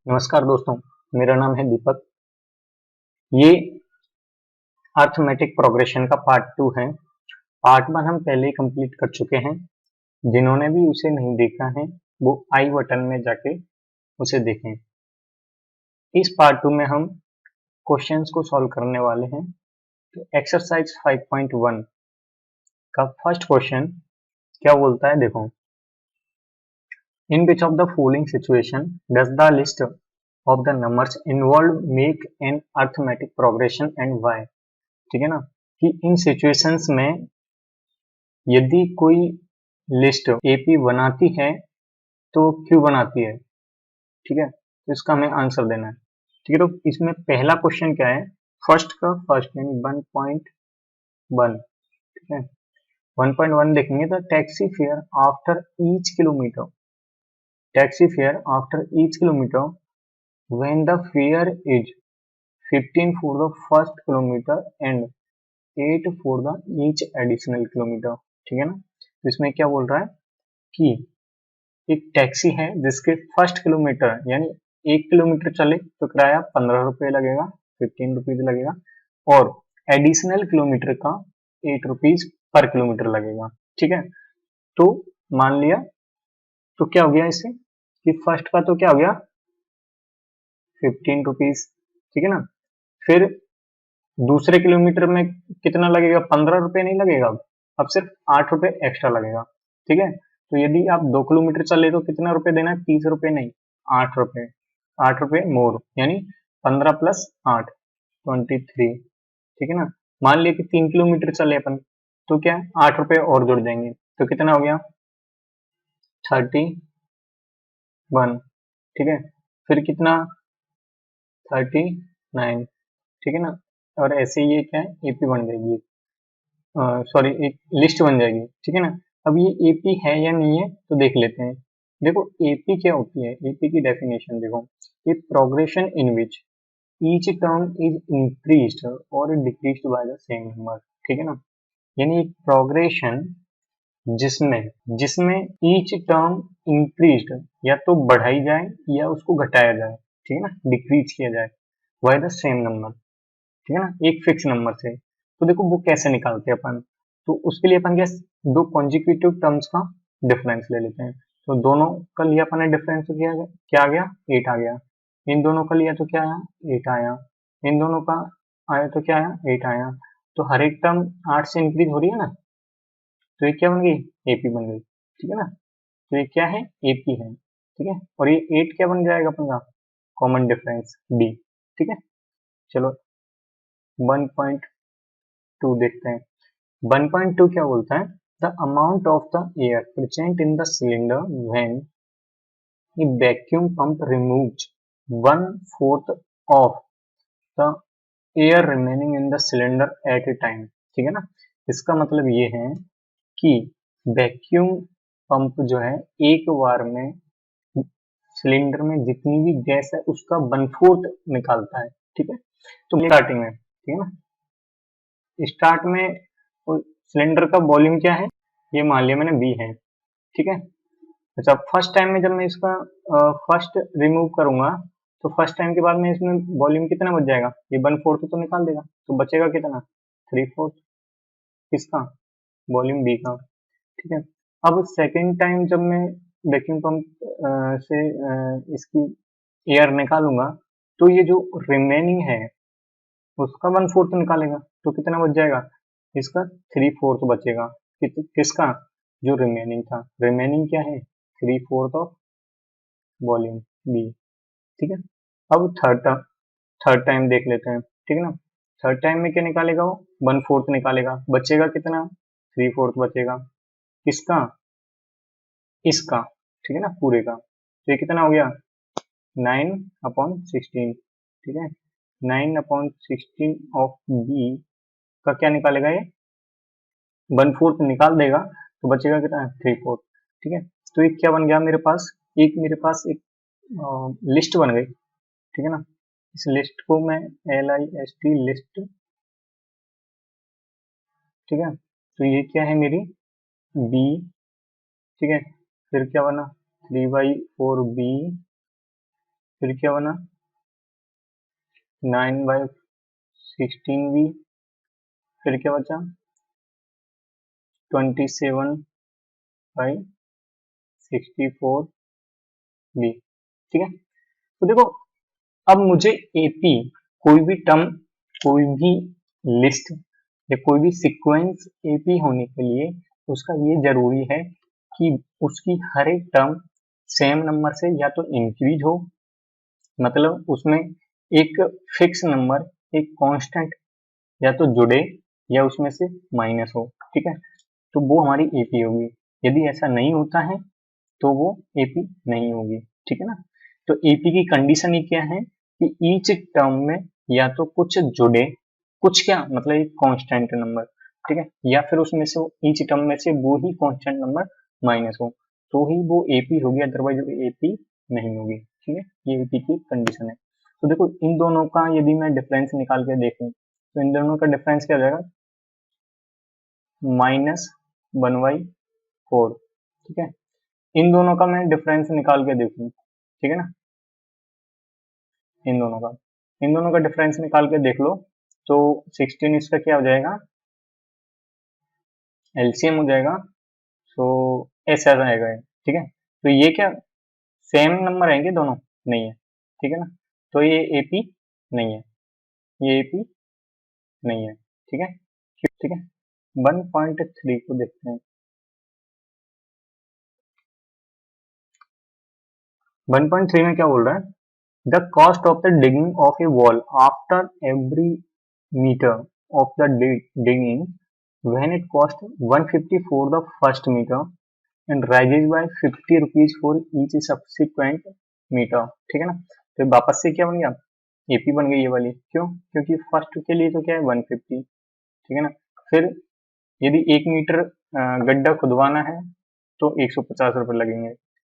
नमस्कार दोस्तों, मेरा नाम है दीपक। ये अर्थमेटिक प्रोग्रेशन का पार्ट 2 है। पार्ट 1 हम पहले ही कंप्लीट कर चुके हैं। जिन्होंने भी उसे नहीं देखा है वो आई बटन में जाके उसे देखें। इस पार्ट 2 में हम क्वेश्चंस को सॉल्व करने वाले हैं। तो एक्सरसाइज 5.1 का फर्स्ट क्वेश्चन क्या बोलता है, देखो। In which of the following situation does the list of the numbers involve make an arithmetic progression and why. ठीक है ना, कि इन सिचुएशंस में यदि कोई लिस्ट एपी बनाती है तो क्यों बनाती है। ठीक है, तो इसका हमें आंसर देना है। ठीक है, तो इसमें पहला क्वेश्चन क्या है, फर्स्ट का फर्स्ट यानी 1.1। ठीक है, 1.1 देखेंगे तो taxi fare after each kilometre, taxi fare after each kilometre when the fair is 15 for the first kilometre and 8 for the each additional kilometre. ठीक है ना, तो इसमें क्या बोल रहा है कि एक टैक्सी है जिसके फर्स्ट किलोमीटर यानी 1 किलोमीटर चले तो किराया 15 रुपये लगेगा, 15 रुपीज लगेगा, और एडिशनल किलोमीटर का 8 रुपीज पर किलोमीटर लगेगा। ठीक है, तो मान लिया, तो क्या हो गया इससे कि फर्स्ट का तो क्या हो गया 15 रुपीज। ठीक है ना, फिर दूसरे किलोमीटर में कितना लगेगा, 15 रुपये नहीं लगेगा, अब सिर्फ 8 रुपये एक्स्ट्रा लगेगा। ठीक है, तो यदि आप 2 किलोमीटर चले तो कितना रुपए देना है, 30 रुपये नहीं, 8 रुपये, 8 रुपये मोर, यानी 15 प्लस 8 23। ठीक है ना, मान लिया कि 3 किलोमीटर चले अपन, तो क्या 8 रुपये और जुड़ जाएंगे, तो कितना हो गया 31। ठीक है, फिर कितना 39। ठीक है ना, और ऐसे ये क्या है एपी बन जाएगी, सॉरी एक लिस्ट बन जाएगी। ठीक है ना, अब ये एपी है या नहीं है तो देख लेते हैं। देखो एपी क्या होती है, एपी की डेफिनेशन देखो, ये progression in which each term is increased और decreased by the same number. ठीक है ना, यानी एक प्रोग्रेशन जिसमें जिसमें ईच टर्म इंक्रीज्ड या तो बढ़ाई जाए या उसको घटाया जाए। ठीक है ना, डिक्रीज किया जाए बाय द सेम नंबर। ठीक है ना, एक फिक्स नंबर से। तो देखो वो कैसे निकालते हैं अपन, तो उसके लिए अपन क्या, दो कॉन्जिक्यूटिव टर्म्स का डिफरेंस ले लेते हैं। तो दोनों का लिया अपन ने डिफरेंस, तो क्या आ गया 8 आ गया। इन दोनों का लिया तो क्या आया 8 आया। इन दोनों का आया तो क्या आया 8 आया। तो हर एक टर्म 8 से इंक्रीज हो रही है ना, तो ये क्या बन गई एपी बन गई। ठीक है ना, तो ये क्या है एपी है। ठीक है, और ये 8 क्या बन जाएगा अपन का कॉमन डिफरेंस डी। ठीक है, चलो 1.2 देखते हैं। 1.2 क्या बोलता है, the amount of the air present in the cylinder when A vacuum pump removes 1/4 of the air remaining in the cylinder eight A time. ठीक है ना, इसका मतलब ये है कि वैक्यूम पंप जो है एक बार में सिलेंडर में जितनी भी गैस है उसका 1/4 निकालता है। ठीक है, तो स्टार्टिंग में, ठीक है ना, स्टार्ट में सिलेंडर का वॉल्यूम क्या है, ये मान लिया मैंने बी है। ठीक है, अच्छा फर्स्ट टाइम में जब मैं इसका फर्स्ट रिमूव करूंगा तो फर्स्ट टाइम के बाद में इसमें वॉल्यूम कितना बच जाएगा, ये 1/4 तो निकाल देगा, तो बचेगा कितना 3/4 किसका, वॉल्यूम बी का। ठीक है, अब सेकेंड टाइम जब मैं वैक्यूम पंप से इसकी एयर निकालूंगा तो ये जो रिमेनिंग है उसका 1/4 निकालेगा, तो कितना बच जाएगा, इसका 3/4 बचेगा। किसका, जो रिमेनिंग था, रिमेनिंग क्या है 3/4 ऑफ वॉल्यूम बी। ठीक है, अब थर्ड टाइम देख लेते हैं। ठीक है ना, थर्ड टाइम में क्या निकालेगा, वो 1/4 निकालेगा, बचेगा कितना 3/4 बचेगा, किसका, इसका। ठीक है ना, पूरे का, तो ये कितना हो गया 9/16। ठीक है, 9/16 ऑफ बी का क्या निकालेगा, ये 1/4 निकाल देगा, तो बचेगा कितना 3/4। ठीक है, तो एक क्या बन गया मेरे पास, मेरे पास एक लिस्ट बन गई। ठीक है ना, इस लिस्ट को मैं LIST लिस्ट, ठीक है, तो ये क्या है मेरी बी। ठीक है, फिर क्या बना 3/4 बी फिर क्या बना 9/16 भी, फिर क्या बचा 27/64 भी। ठीक है, तो देखो अब मुझे एपी कोई भी टर्म, कोई भी लिस्ट या कोई भी सीक्वेंस एपी होने के लिए उसका ये जरूरी है कि उसकी हर एक टर्म सेम नंबर से या तो इंक्रीज हो, मतलब उसमें एक फिक्स नंबर, एक कांस्टेंट या तो जुड़े या उसमें से माइनस हो। ठीक है, तो वो हमारी एपी होगी। यदि ऐसा नहीं होता है तो वो एपी नहीं होगी। ठीक है ना, तो एपी की कंडीशन ही क्या है कि ईच टर्म में या तो कुछ जुड़े, कुछ क्या मतलब एक कांस्टेंट नंबर, ठीक है, या फिर उसमें से ईच टर्म में से वो ही कांस्टेंट नंबर माइनस हो, तो ही वो एपी होगी, अदरवाइज वो एपी नहीं होगी। ठीक है, ये एपी की कंडीशन है। तो देखो इन दोनों का यदि मैं डिफरेंस निकाल के देखूं तो इन दोनों का डिफरेंस क्या हो जाएगा -1/4। ठीक है, इन दोनों का मैं डिफरेंस निकाल के देखूं, ठीक है ना, इन दोनों का, इन दोनों का डिफरेंस निकाल के देख लो तो 16 इसका क्या हो जाएगा एलसीएम हो जाएगा, तो एस ऐसा आएगा ये। ठीक है, तो ये क्या सेम नंबर आएंगे दोनों, नहीं है। ठीक है ना, तो ये एपी नहीं है, ये एपी नहीं है। ठीक है, ठीक है, 1.3 को देखते हैं। 1.3 में क्या बोल रहा है, the cost of the digging of A wall after every meter of the digging when it cost 150 for the first meter and rises by 50 rupees for each subsequent meter। ठीक है ना, तो वापस से क्या बन गया एपी बन गई ये वाली, क्यों, क्योंकि फर्स्ट के लिए तो क्या है 150। ठीक है ना, फिर यदि 1 मीटर गड्ढा खुदवाना है तो 150 रुपये लगेंगे,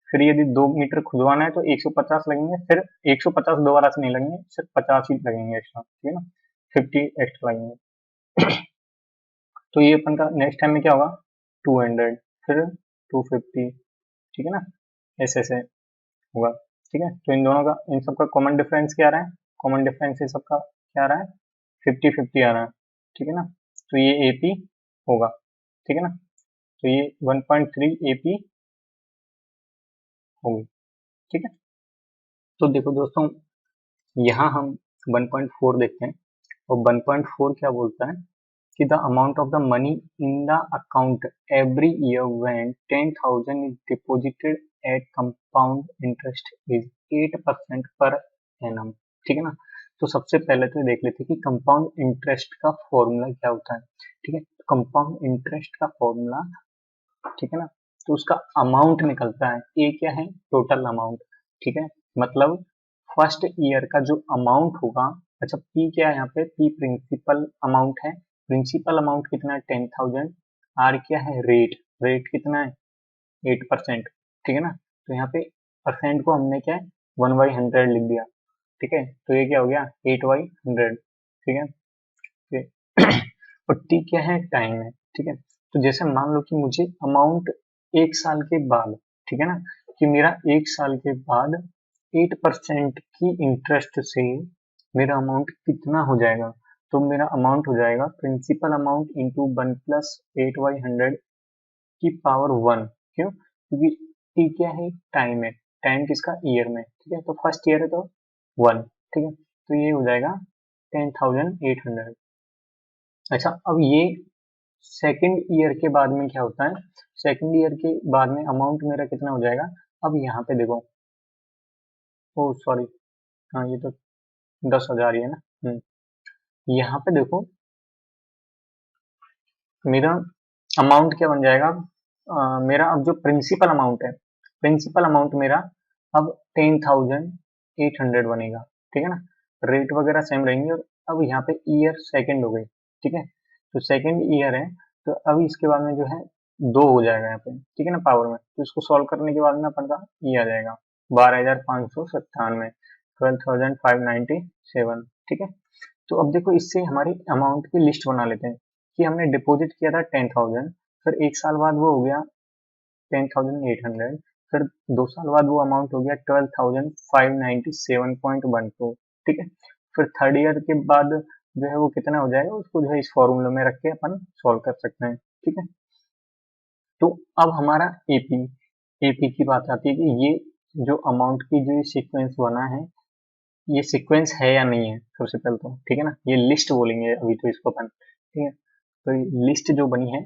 फिर यदि 2 मीटर खुदवाना है तो 150 लगेंगे, फिर 150 दोबारा से नहीं लगेंगे, सिर्फ 50 ही लगेंगे एक्स्ट्रा। ठीक है ना, 50 एक्स्ट्रा लगेंगे। तो ये अपन का नेक्स्ट टाइम में क्या होगा 200, फिर 250। ठीक है ना, ऐसे ऐसे होगा। ठीक है, तो इन दोनों का, इन सबका कॉमन डिफरेंस क्या आ रहा है, कॉमन डिफरेंस इन सबका क्या आ रहा है 50-50 आ रहा है। ठीक है ना, तो ये एपी होगा। ठीक है ना, तो ये 1.3 एपी होगी। ठीक है, तो देखो दोस्तों यहाँ हम 1.4 देखते हैं, और 1.4 क्या बोलता है कि the amount of the money in the account every year when 10,000 is deposited at compound interest is 8% per annum। ठीक है ना, तो सबसे पहले तो देख लेते हैं कि कंपाउंड इंटरेस्ट का फॉर्मूला क्या होता है। ठीक है, कंपाउंड इंटरेस्ट का फॉर्मूला, ठीक है ना, तो उसका अमाउंट निकलता है, ए क्या है टोटल अमाउंट। ठीक है, मतलब फर्स्ट ईयर का जो अमाउंट होगा, अच्छा पी क्या है यहाँ पे, पी प्रिंसिपल अमाउंट है, प्रिंसिपल अमाउंट कितना है 10,000, आर क्या है रेट, रेट कितना है 8%। ठीक है ना, तो यहाँ पे परसेंट को हमने क्या है 1/100 लिख दिया। ठीक है, तो ये क्या हो गया 8/100। ठीक है, और टी क्या है टाइम है। ठीक है, तो जैसे मान लो कि मुझे अमाउंट 1 साल के बाद, ठीक है ना, कि मेरा 1 साल के बाद 8% की इंटरेस्ट से मेरा अमाउंट कितना हो जाएगा, तो मेरा अमाउंट हो जाएगा प्रिंसिपल अमाउंट इंटू 1+8/100 की पावर 1। क्यों, क्योंकि टी क्या है टाइम है, टाइम किसका ईयर में। ठीक है, तो फर्स्ट ईयर है तो 1। ठीक है, तो ये हो जाएगा 10,800। अच्छा अब ये सेकेंड ईयर के बाद में क्या होता है, सेकेंड ईयर के बाद में अमाउंट मेरा कितना हो जाएगा, अब यहाँ पे देखो, ओ सॉरी, हाँ ये तो 10,000 ही है ना। यहाँ पे देखो मेरा अमाउंट क्या बन जाएगा, मेरा अब जो प्रिंसिपल अमाउंट है, प्रिंसिपल अमाउंट मेरा अब 10,800 बनेगा। ठीक है ना, रेट वगैरह सेम रहेंगे, और अब यहाँ पे ईयर सेकेंड हो गई। ठीक है, तो सेकेंड ईयर है, तो अब इसके बाद में जो है 2 हो जाएगा यहाँ पे। ठीक है ना, पावर में, तो इसको सॉल्व करने के बाद में अपन का ये आ जाएगा 12,597, 12,597। ठीक है, तो अब देखो इससे हमारी अमाउंट की लिस्ट बना लेते हैं कि हमने डिपॉजिट किया था 10,000, फिर 1 साल बाद वो हो गया 10,800, फिर 2 साल बाद वो अमाउंट हो गया 12,597.12, ठीक है। फिर थर्ड ईयर के बाद जो है वो कितना हो जाएगा, उसको जो है इस फॉर्मूले में रख के अपन सॉल्व कर सकते हैं, ठीक है। तो अब हमारा एपी की बात आती है कि ये जो अमाउंट की जो सीक्वेंस बना है, ये सीक्वेंस है या नहीं है सबसे पहले तो, ठीक है ना। ये लिस्ट बोलेंगे अभी तो इसको अपन, ठीक है। तो लिस्ट जो बनी है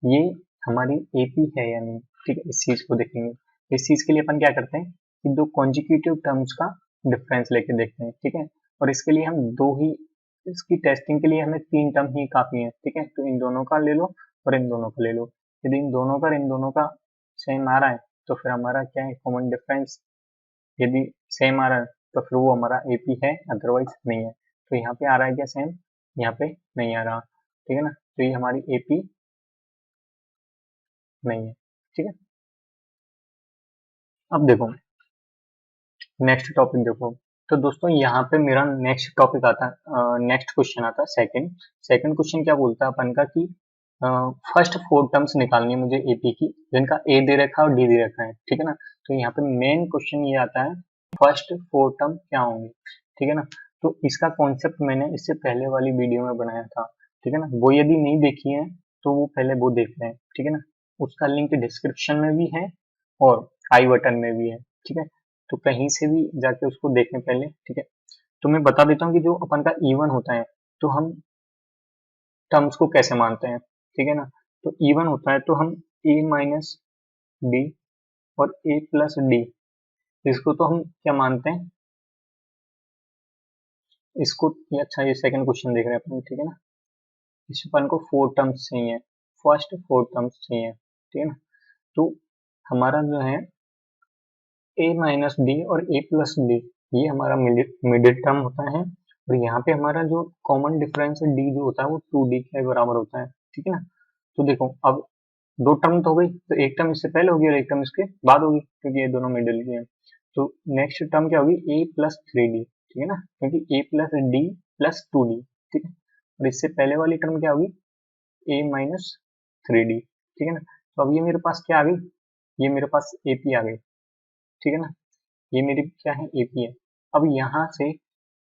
ये हमारी एपी है या नहीं, ठीक है, इस चीज को देखेंगे। इस चीज के लिए अपन क्या करते हैं कि दो कॉन्जिक्यूटिव टर्म्स का डिफरेंस लेके देखते हैं, ठीक है। और इसके लिए हम दो ही, इसकी टेस्टिंग के लिए हमें 3 टर्म ही काफी है, ठीक है। तो इन दोनों का ले लो और इन दोनों का ले लो। यदि इन दोनों का सेम आ रहा है तो फिर हमारा क्या है, कॉमन डिफरेंस। यदि सेम आ रहा है तो फिर वो हमारा एपी है, अदरवाइज नहीं है। तो यहाँ पे आ रहा है क्या सेम, यहाँ पे नहीं आ रहा, ठीक है ना। तो ये हमारी एपी नहीं है, ठीक है। अब देखो नेक्स्ट टॉपिक देखो। तो दोस्तों यहाँ पे मेरा नेक्स्ट टॉपिक आता है, नेक्स्ट क्वेश्चन आता है सेकंड क्वेश्चन क्या बोलता है अपन का कि फर्स्ट 4 टर्म्स निकालनी है मुझे एपी की, जिनका ए दे रखा है और डी दे रखा है, ठीक है ना। तो यहाँ पे मेन क्वेश्चन ये आता है फर्स्ट 4 टर्म क्या होंगे, ठीक है ना। तो इसका कॉन्सेप्ट मैंने इससे पहले वाली वीडियो में बनाया था, ठीक है ना। वो यदि नहीं देखी है तो वो पहले वो देख लें, ठीक है ना। उसका लिंक डिस्क्रिप्शन में भी है और आई बटन में भी है, ठीक है। तो कहीं से भी जाके उसको देखें पहले, ठीक है। तो मैं बता देता हूँ कि जो अपन का इवन होता है तो हम टर्म्स को कैसे मानते हैं, ठीक है ना। तो इवन होता है तो हम ए माइनस डी और ए प्लस डी, इसको तो हम क्या मानते हैं, इसको ये अच्छा ये सेकंड क्वेश्चन देख रहे हैं अपन, ठीक है ना। इस अपन को 4 टर्म्स चाहिए, फर्स्ट 4 टर्म्स चाहिए, ठीक है ना। तो हमारा जो है ए माइनस डी और ए प्लस डी, ये हमारा मिडिल टर्म होता है। और यहाँ पे हमारा जो कॉमन डिफरेंस है डी जो होता है वो 2d के बराबर होता है, ठीक है ना। तो देखो अब 2 टर्म तो हो गई, तो एक टर्म इससे पहले होगी और एक टर्म इसके बाद होगी, क्योंकि ये दोनों मिडिल की है। तो नेक्स्ट टर्म क्या होगी, ए प्लस 3d, ठीक है ना, क्योंकि ए प्लस डी प्लस 2d, ठीक है। और इससे पहले वाली टर्म क्या होगी, ए माइनस 3d, ठीक है ना। तो अब ये मेरे पास क्या आ गई, ये मेरे पास एपी आ गई, ठीक है ना। ये मेरी क्या है, एपी है। अब यहाँ से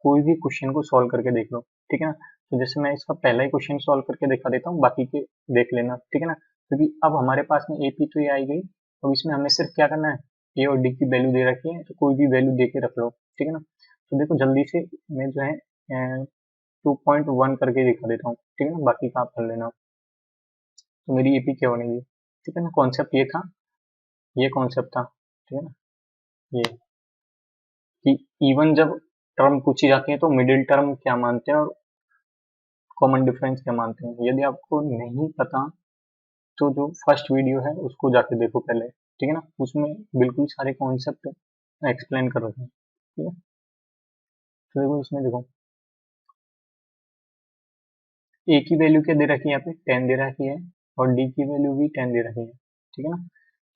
कोई भी क्वेश्चन को सॉल्व करके देख लो, ठीक है ना। तो जैसे मैं इसका पहला ही क्वेश्चन सॉल्व करके दिखा देता हूँ, बाकी के देख लेना, ठीक है ना। क्योंकि अब हमारे पास में एपी तो ये आई गई, अब इसमें हमें सिर्फ क्या करना है, ए और डी की वैल्यू दे रखी है, तो कोई भी वैल्यू दे के रख लो, ठीक है ना। तो देखो जल्दी से मैं जो है 2.1 करके दिखा देता हूँ, ठीक है ना, बाकी का आप कर लेना। तो मेरी एपी क्या बनेगी, ठीक है ना। कॉन्सेप्ट ये था, ये कॉन्सेप्ट था, ठीक है ना। ये कि इवन जब टर्म पूछी जाती है तो मिडिल टर्म क्या मानते हैं और कॉमन डिफरेंस क्या मानते हैं। यदि आपको नहीं पता तो जो फर्स्ट वीडियो है उसको जाके देखो पहले, ठीक है ना। उसमें बिल्कुल सारे कॉन्सेप्ट एक्सप्लेन कर रखे हैं, ठीक है। तो देखो इसमें देखो ए की वैल्यू क्या दे रखी है, यहाँ पे 10 दे रखी है और डी की वैल्यू भी 10 दे रखी है, ठीक है ना।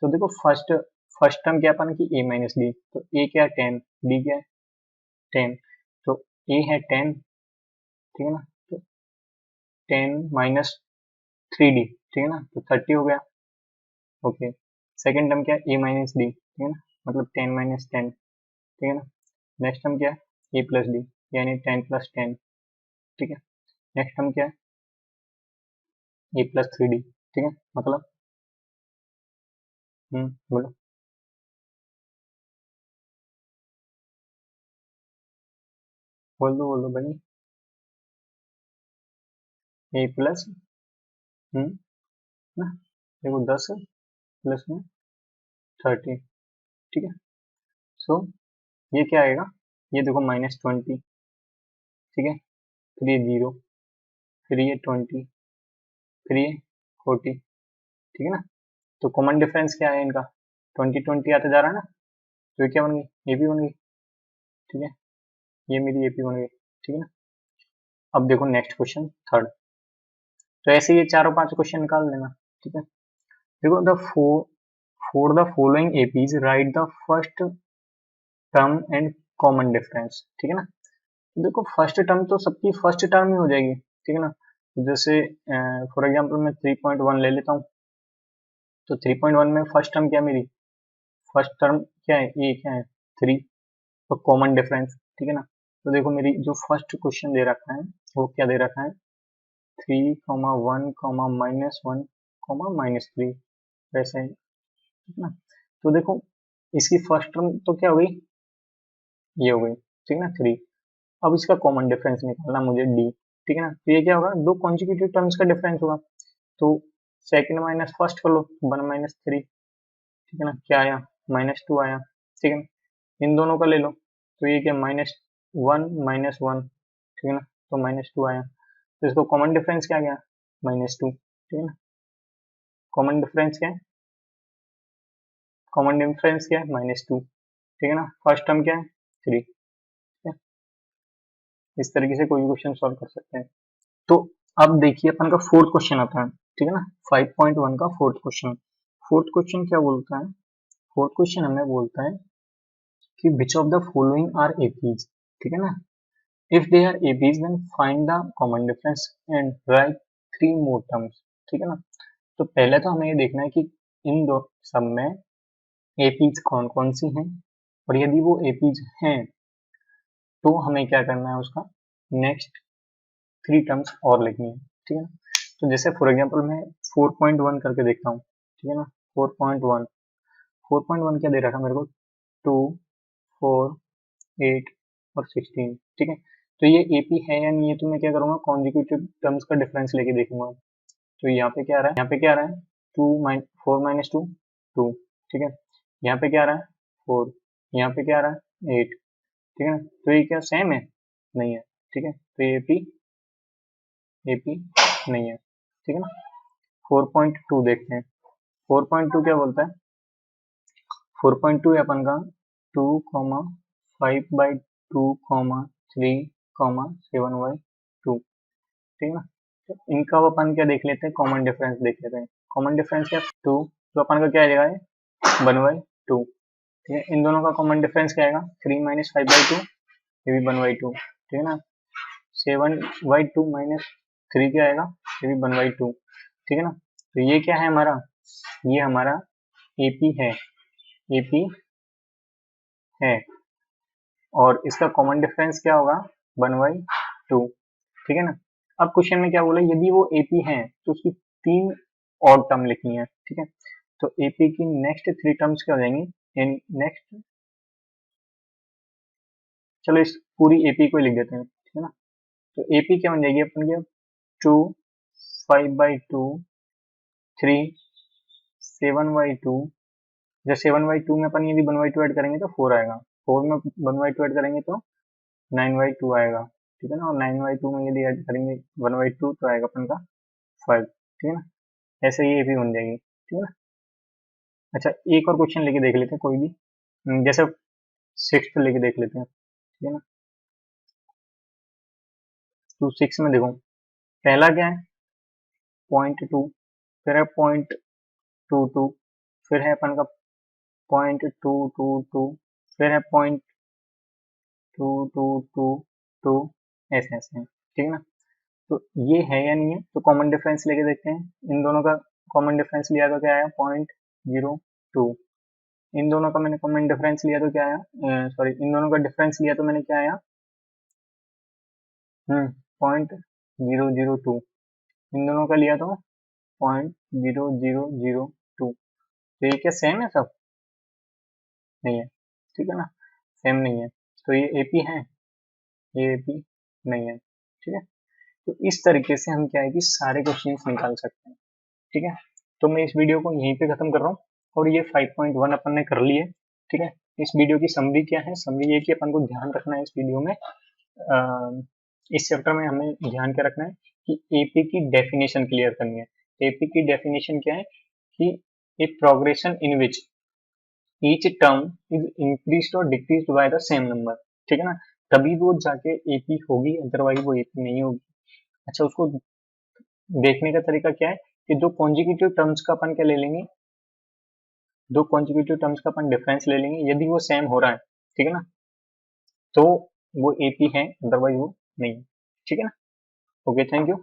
तो देखो फर्स्ट फर्स्ट टर्म क्या पाना कि ए माइनस डी, तो ए क्या है 10, डी क्या है 10, तो ए है 10, ठीक है ना। तो 10 माइनस 3d, ठीक है ना, तो 30 हो गया, ओके। सेकंड टर्म क्या है, ए माइनस डी, ठीक है ना, मतलब 10 माइनस 10, ठीक है ना। नेक्स्ट टर्म क्या है, ए प्लस डी, यानी 10 प्लस 10, ठीक है। नेक्स्ट टर्म क्या है, ए प्लस 3d, ठीक है, मतलब बोलो बोल दो भाई, ए प्लस ना, देखो 10 प्लस में 30, ठीक है। सो ये क्या आएगा, ये देखो -20, ठीक है, फिर ये 0, फिर ये 20, फिर ये 40, ठीक है ना। तो कॉमन डिफरेंस क्या है इनका, 20 आते जा रहा है ना। तो ये क्या बन गई, एपी बन गई, ठीक है। ये मेरी एपी बन गई, ठीक है ना। अब देखो नेक्स्ट क्वेश्चन थर्ड। तो ऐसे ये चारों पांच क्वेश्चन निकाल लेना, ठीक है। देखो the for the following APs right the first term and common difference, ठीक है ना। तो देखो फर्स्ट टर्म तो सबकी फर्स्ट टर्म ही हो जाएगी, ठीक है ना। जैसे फॉर एग्जांपल मैं 3.1 ले लेता हूँ, तो 3.1 में फर्स्ट टर्म क्या मेरी फर्स्ट टर्म क्या है, ए क्या है 3, तो कॉमन डिफरेंस, ठीक है ना। तो देखो मेरी जो फर्स्ट क्वेश्चन दे रखा है वो क्या दे रखा है 3, 1, -1, -3, वैसे है, ठीक है ना। तो देखो इसकी फर्स्ट टर्म तो क्या हो गई, ये हो गई, ठीक है ना 3। अब इसका कॉमन डिफरेंस निकालना मुझे डी, ठीक है ना। तो ये क्या होगा, दो कॉन्जिक्यूटिव टर्म्स का डिफरेंस होगा, तो सेकंड माइनस फर्स्ट कर लो, 1 - 3, ठीक है ना, क्या आया -2 आया, ठीक है ना। इन दोनों का ले लो, तो ये क्या -1 -1, ठीक है ना, तो -2 आया, तो इसको कॉमन डिफरेंस क्या गया -2, ठीक है ना। कॉमन डिफरेंस क्या है, कॉमन डिफरेंस क्या है -2, ठीक है ना। फर्स्ट टर्म क्या है 3, ठीक है। इस तरीके से कोई भी क्वेश्चन सॉल्व कर सकते हैं। तो अब देखिए अपन का फोर्थ क्वेश्चन आता है, ठीक है ना, 5.1 का फोर्थ क्वेश्चन। फोर्थ क्वेश्चन क्या बोलता है, फोर्थ क्वेश्चन हमें बोलता है कि which of the following are APs, ठीक है ना। If they are APs then find the common difference and write 3 more terms, ठीक है ना। तो पहले तो हमें ये देखना है कि इन दो सब में एपीज कौन कौन सी हैं, और यदि वो एपीज हैं तो हमें क्या करना है, उसका नेक्स्ट 3 टर्म्स और लिखनी है, ठीक है ना। तो जैसे फॉर एग्जांपल मैं 4.1 करके देखता हूँ, ठीक है ना। 4.1 4.1 क्या दे रखा है मेरे को 2, 4, 8 और 16, ठीक है। तो ये एपी है या नहीं है, तो मैं क्या करूंगा कॉन्जिक्यूटिव टर्म्स का डिफरेंस लेके देखूंगा। तो यहाँ पे क्या आ रहा है, यहाँ पे क्या आ रहा है 4 - 2 2, ठीक है। यहाँ पे क्या आ रहा है 4, यहाँ पे क्या आ रहा है 8, ठीक है ना। तो ये क्या सेम है, नहीं है, ठीक है। तो ये एपी नहीं है, ठीक है ना। 4.2 देखते हैं, 4.2 क्या बोलता है, 4.2 है अपन का 2, 5/2, 3, 7/2, ठीक है ना। तो इनका अपन क्या देख लेते हैं, कॉमन डिफरेंस देख लेते हैं। कॉमन डिफरेंस क्या 2, तो अपन का क्या आ जाएगा 1/2, ठीक है। इन दोनों का कॉमन डिफरेंस क्या आएगा 3 - 5/2, ये भी 1/2, ठीक है ना। 7/2 - 3 क्या आएगा, ये भी 1/2, ठीक है ना। तो ये क्या है हमारा, ये हमारा एपी है, एपी है, और इसका कॉमन डिफरेंस क्या होगा 1/2, ठीक है ना। अब क्वेश्चन में क्या बोला, यदि वो एपी है तो उसकी 3 और टर्म लिखनी है, ठीक है। तो एपी की नेक्स्ट 3 टर्म्स क्या हो जाएंगी, इन नेक्स्ट, चलो इस पूरी एपी को लिख देते हैं, ठीक है ना। तो एपी क्या बन जाएगी अपन की 2, 5/2, 3, 7/2, जब 7/2 में अपन यदि 1/2 ऐड करेंगे तो 4 आएगा, 4 में 1/2 ऐड करेंगे तो 9/2 आएगा, ठीक है ना। और 9/2 में यदि ऐड करेंगे 1/2 तो आएगा अपन का 5, ठीक है ना। ऐसे ही ये भी बन जाएगी, ठीक है ना। अच्छा एक और क्वेश्चन लेके देख लेते हैं कोई भी, जैसे 6th लेके देख लेते हैं, ठीक है ना। तो 6 में देखो पहला क्या है 0.2, फिर है 0.22, फिर है अपन का 0.222, फिर है 0.2222, ऐसे ऐसे है, ठीक है ना। तो ये है या नहीं है, तो कॉमन डिफरेंस लेके देखते हैं। इन दोनों का कॉमन डिफरेंस लिया तो क्या आया 0.02, इन दोनों का मैंने कॉमन डिफरेंस लिया तो क्या आया, सॉरी इन दोनों का डिफरेंस लिया तो मैंने क्या आया 0.002, इन दोनों का लिया तो 0.0002, तो ये क्या सेम है सब, नहीं है, ठीक है ना, सेम नहीं है। तो ये एपी है, ये एपी नहीं है, ठीक है। तो इस तरीके से हम क्या है कि सारे क्वेश्चंस निकाल सकते हैं, ठीक है। तो मैं इस वीडियो को यहीं पे खत्म कर रहा हूँ, और ये 5.1 अपन ने कर लिए, ठीक है। इस वीडियो की समरी क्या है, समरी ये कि अपन को ध्यान रखना है इस वीडियो में, इस चैप्टर में हमें ध्यान क्या रखना है कि एपी की डेफिनेशन क्लियर करनी है। एपी की डेफिनेशन क्या है कि a progression in which each term is increased और decreased by the same number, ठीक है ना, तभी वो जाके एपी होगी, अदरवाइज वो एपी नहीं होगी। अच्छा उसको देखने का तरीका क्या है कि दो कॉन्जिक्यूटिव टर्म्स का अपन क्या ले लेंगे, दो कॉन्जिक्यूटिव टर्म्स का अपन डिफरेंस ले लेंगे, यदि वो सेम हो रहा है, ठीक है ना, तो वो एपी है, अदरवाइज वो नहीं, ठीक है ना। Okay thank you.